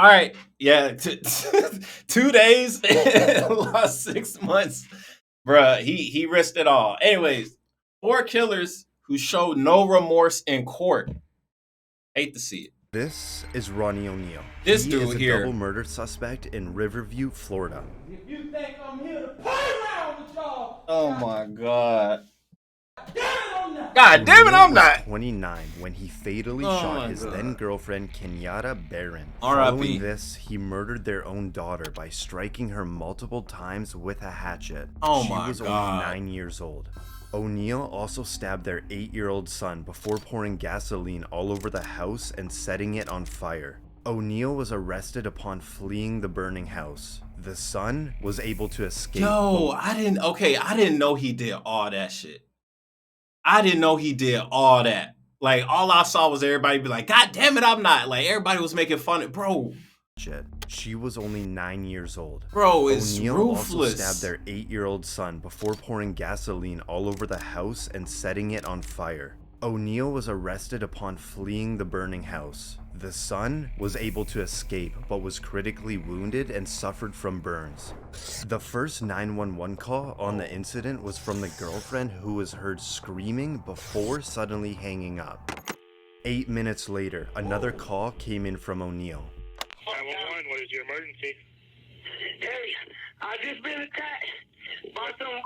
All right. Yeah. 2 days, lost 6 months. Bruh, he risked it all. Anyways, 4 killers who showed no remorse in court. Hate to see it. This is Ronnie O'Neal. This he dude is a here. double murder suspect in Riverview, Florida. If you think I'm here to play around with y'all, Oh my god. God damn it, I'm O'Neal not. was 29 when he fatally Oh shot my his God. then girlfriend Kenyatta Barron. R.I.P. Following this, he murdered their own daughter by striking her multiple times with a hatchet. Oh she my was God. only 9 years old. O'Neal also stabbed their 8-year-old son before pouring gasoline all over the house and setting it on fire. O'Neal was arrested upon fleeing the burning house. The son was able to escape. Yo, I didn't know he did all that shit. I didn't know he did all that. Like, all I saw was everybody be like, God damn it, I'm not. Like, everybody was making fun of, bro. She was only 9 years old. Bro, it's O'Neal ruthless. also stabbed their 8-year-old son before pouring gasoline all over the house and setting it on fire. O'Neal was arrested upon fleeing the burning house. The son was able to escape but was critically wounded and suffered from burns. The first 911 call on the incident was from the girlfriend who was heard screaming before suddenly hanging up. 8 minutes later, another call came in from O'Neal. 911, what is your emergency? Hey, I just been attacked by some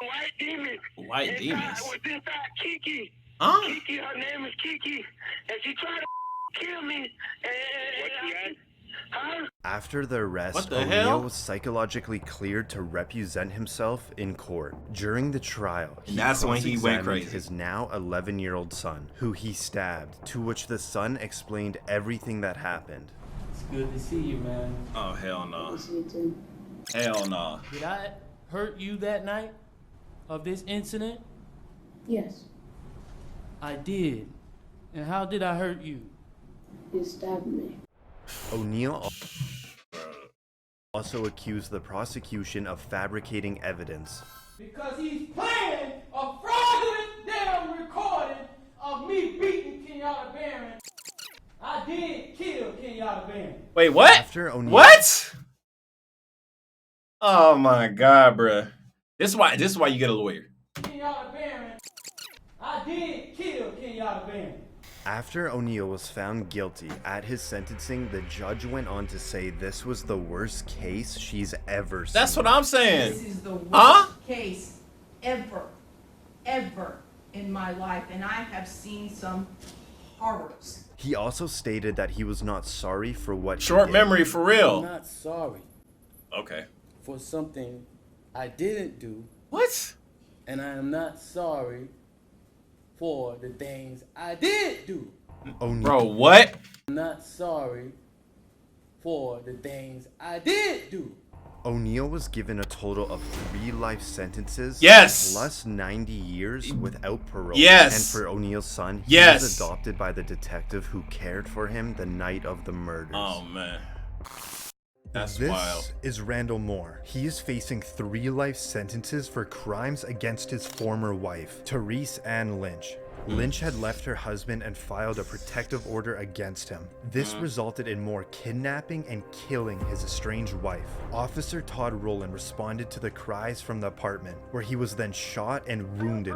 white demons. White demons? Was inside Kiki. Huh? Kiki, her name is Kiki, and she tried to kill me. What she had? Huh? After the arrest, What the O'Neal hell? was psychologically cleared to represent himself in court. During the trial, And that's when he went cross-examined crazy. his now 11-year-old son, who he stabbed, to which the son explained everything that happened. It's good to see you, man. Oh, hell no. Hell no. Did I hurt you that night of this incident? Yes, I did. And how did I hurt you? you stabbed me. O'Neal also accused the prosecution of fabricating evidence. Because he's playing a fraudulent damn recording of me beating Kenyatta Barron. I did kill Kenyatta Barron. Wait, what? After O'Neal- What? Oh my god, bruh. This is why you get a lawyer. Kenyatta Barron. I did kill Kenyatta Barron. After O'Neal was found guilty at his sentencing, the judge went on to say this was the worst case she's ever seen. That's what I'm saying. This is the worst Huh? case ever in my life, and I have seen some horrors. He also stated that he was not sorry for what he Short did. memory for I'm real. not sorry Okay. for something I didn't do, What? and I am not sorry for the things I did do. O'Neal Bro, what? I'm not sorry for the things I did do. O'Neal was given a total of 3 life sentences. Yes. Plus 90 years without parole. Yes. And for O'Neal's son, he Yes. was adopted by the detective who cared for him the night of the murders. Oh man. That's This wild. is Randall Moore. He is facing 3 life sentences for crimes against his former wife, Therese Ann Lynch. Lynch had left her husband and filed a protective order against him. This resulted in Moore kidnapping and killing his estranged wife. Officer Todd Rowland responded to the cries from the apartment, where he was then shot and wounded.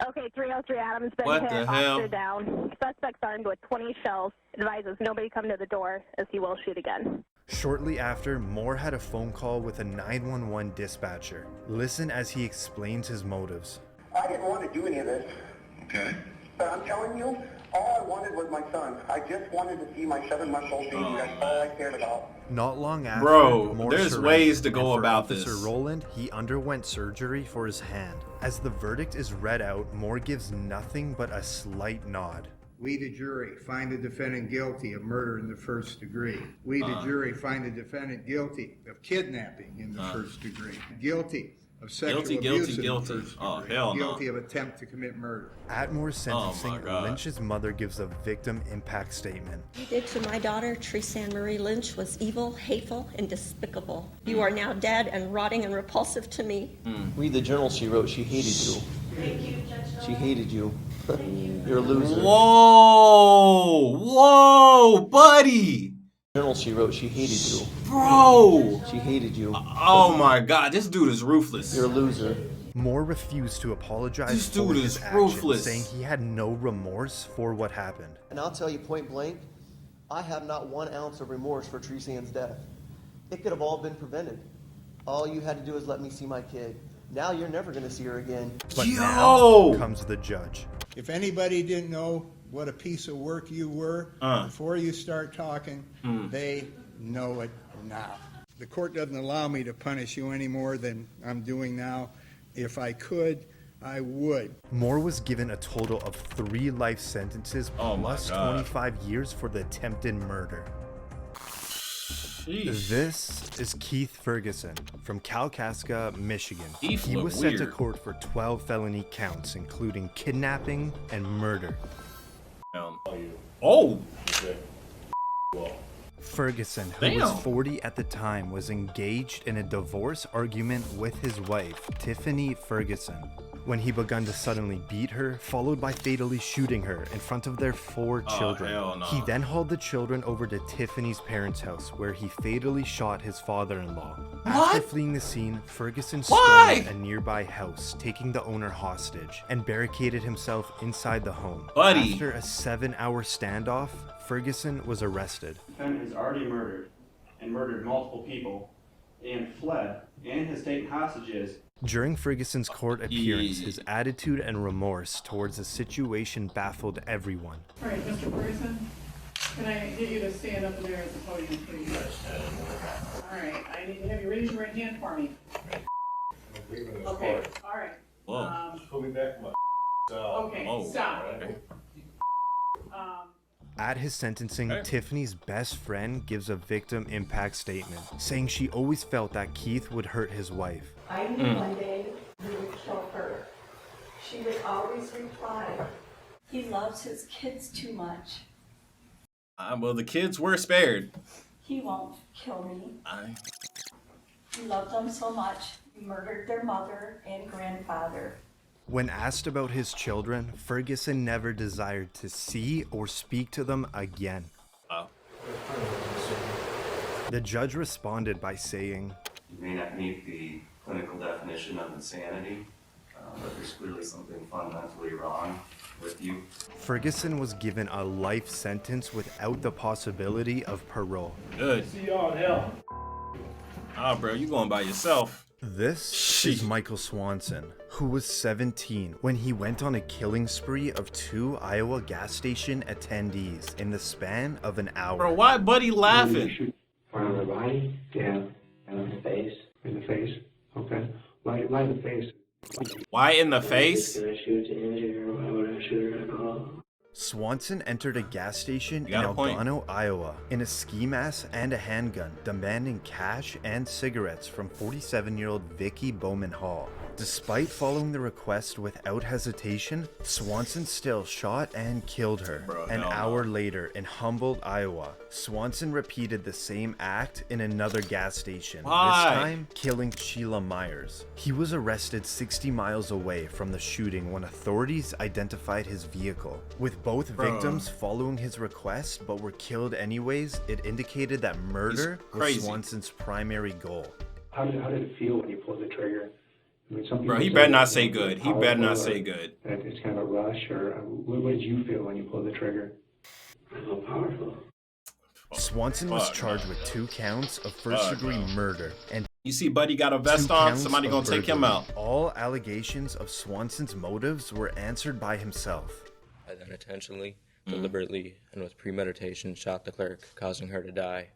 Okay, 303 Adams been What hit. the hell? Officer down. Suspect's armed with 20 shells. Advises nobody come to the door as he will shoot again. Shortly after, Moore had a phone call with a 911 dispatcher. Listen as he explains his motives. I didn't want to do any of this. Okay. But I'm telling you, all I wanted was my son. I just wanted to see my 7-month-old baby. That's all I cared about. Not long after, Bro, Moore there's surrendered, ways to go and for about Officer this. Rowland, he underwent surgery for his hand. As the verdict is read out, Moore gives nothing but a slight nod. We, the jury, find the defendant guilty of murder in the first degree. We, the jury, find the defendant guilty of kidnapping in the first degree. Guilty of sexual Guilty, abuse in guilty. the first Oh, degree. hell no. Guilty of attempt to commit murder. At Moore's sentencing, God. Lynch's mother gives a victim impact statement. What you did to my daughter, Therese Ann Marie Lynch, was evil, hateful, and despicable. You are now dead and rotting and repulsive to me. Read the journal she wrote. She hated you. Thank you, Judge. She hated you. You're a loser. Whoa, buddy. journal she wrote, she hated you. Bro! She hated you. Oh my god, this dude is ruthless. You're a loser. Moore refused to apologize This for dude his is actions, ruthless. saying he had no remorse for what happened. And I'll tell you point blank, I have not 1 ounce of remorse for Teresa Ann's death. It could have all been prevented. All you had to do is let me see my kid. Now you're never going to see her again. But now comes the judge. If anybody didn't know what a piece of work you were before you start talking, they know it now. The court doesn't allow me to punish you any more than I'm doing now. If I could, I would. Moore was given a total of 3 life sentences plus 25 years for the attempted murder. Sheesh. This is Keith Ferguson from Kalkaska, Michigan. He was sent to weird. court for 12 felony counts, including kidnapping and murder. Oh! Ferguson, who was 40 at the time, was engaged in a divorce argument with his wife, Tiffany Ferguson, when he began to suddenly beat her, followed by fatally shooting her in front of their 4 children. hell no. He then hauled the children over to Tiffany's parents' house, where he fatally shot his father-in-law. After fleeing the scene, Ferguson stormed a nearby house, taking the owner hostage, and barricaded himself inside the home. Buddy. After a 7-hour standoff, Ferguson was arrested. The defendant has already murdered multiple people, and fled, and has taken hostages. During Ferguson's court appearance, his attitude and remorse towards the situation baffled everyone. All right, Mr. Ferguson, can I get you to stand up there at the podium, please? All right, I need to have you raise your right hand for me. Okay, all right. Whoa. Pull me back from my Okay, stop. At his sentencing, Tiffany's best friend gives a victim impact statement, saying she always felt that Keith would hurt his wife. I knew one day he would kill her. She would always reply, "He loves his kids too much. Well, the kids were spared. He won't kill me. He loved them so much, he murdered their mother and grandfather." When asked about his children, Ferguson never desired to see or speak to them again. The judge responded by saying, "You may not meet the clinical definition of insanity, but there's clearly something fundamentally wrong with you." Ferguson was given a life sentence without the possibility of parole. Good. See y'all in hell. Bro, you going by yourself. This is Michael Swanson, who was 17 when he went on a killing spree of 2 Iowa gas station attendees in the span of an hour. Bro, why Buddy laughing? On the body? Yeah. And on the face? In the face? Okay. Why the face? Why in the face? Did I shoot to injure her? Why would I shoot her at all? Swanson entered a gas station in got a point. Algano, Iowa, in a ski mask and a handgun, demanding cash and cigarettes from 47-year-old Vicky Bowman Hall. Despite following the request without hesitation, Swanson still shot and killed her. An hour later, in Humboldt, Iowa, Swanson repeated the same act in another gas station, Why? this time killing Sheila Myers. He was arrested 60 miles away from the shooting when authorities identified his vehicle. With both victims following his request but were killed anyways, it indicated that murder was Swanson's primary goal. How did it feel when you pulled the trigger? I mean, some Bro, people he say better not it's say good. He better not say powerful, good. That it's kind of a rush, or what did you feel when you pulled the trigger? I felt powerful. Swanson was charged with 2 counts of first-degree murder and You see Buddy got a vest 2 on, counts somebody of gonna take him burglary. out. All allegations of Swanson's motives were answered by himself. I then intentionally, deliberately, and with premeditation shot the clerk, causing her to die.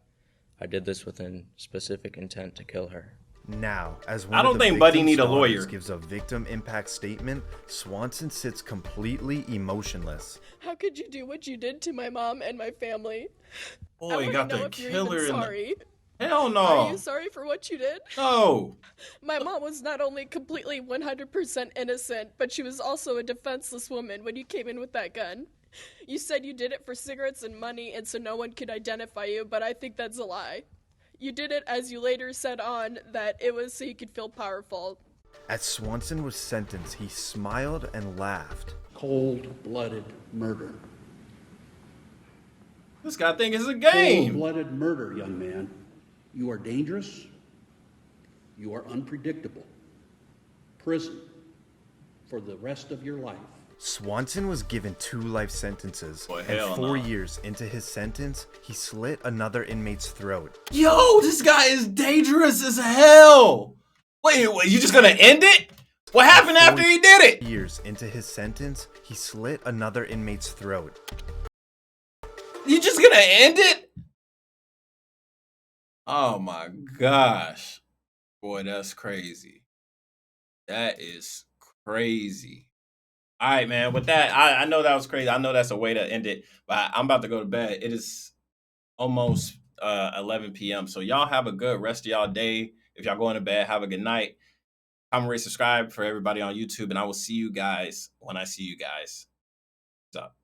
I did this with a specific intent to kill her. Now, as one I of don't the think Buddy victim's need a daughters lawyer. gives a victim impact statement, Swanson sits completely emotionless. How could you do what you did to my mom and my family? Oh, I he wanna got know the if you're killer even in the... sorry. Hell no. Are you sorry for what you did? No. My mom was not only completely 100% innocent, but she was also a defenseless woman when you came in with that gun. You said you did it for cigarettes and money and so no one could identify you, but I think that's a lie. You did it, as you later said on, that it was so you could feel powerful. As Swanson was sentenced, he smiled and laughed. Cold-blooded murder. This guy think it's a game. Cold-blooded murder, young man. You are dangerous. You are unpredictable. Prison for the rest of your life. Swanson was given 2 life sentences, Boy, and hell 4 no. years into his sentence, he slit another inmate's throat. Yo, this guy is dangerous as hell. Wait, you just gonna end it? What happened after he did it? 4 years into his sentence, he slit another inmate's throat. You just gonna end it? Oh my gosh. Boy, that's crazy. That is crazy. All right, man. With that, I know that was crazy. I know that's a way to end it, but I'm about to go to bed. It is almost 11 p.m. So y'all have a good rest of y'all day. If y'all going to bed, have a good night. Comment, rate, subscribe for everybody on YouTube, and I will see you guys when I see you guys. What's up?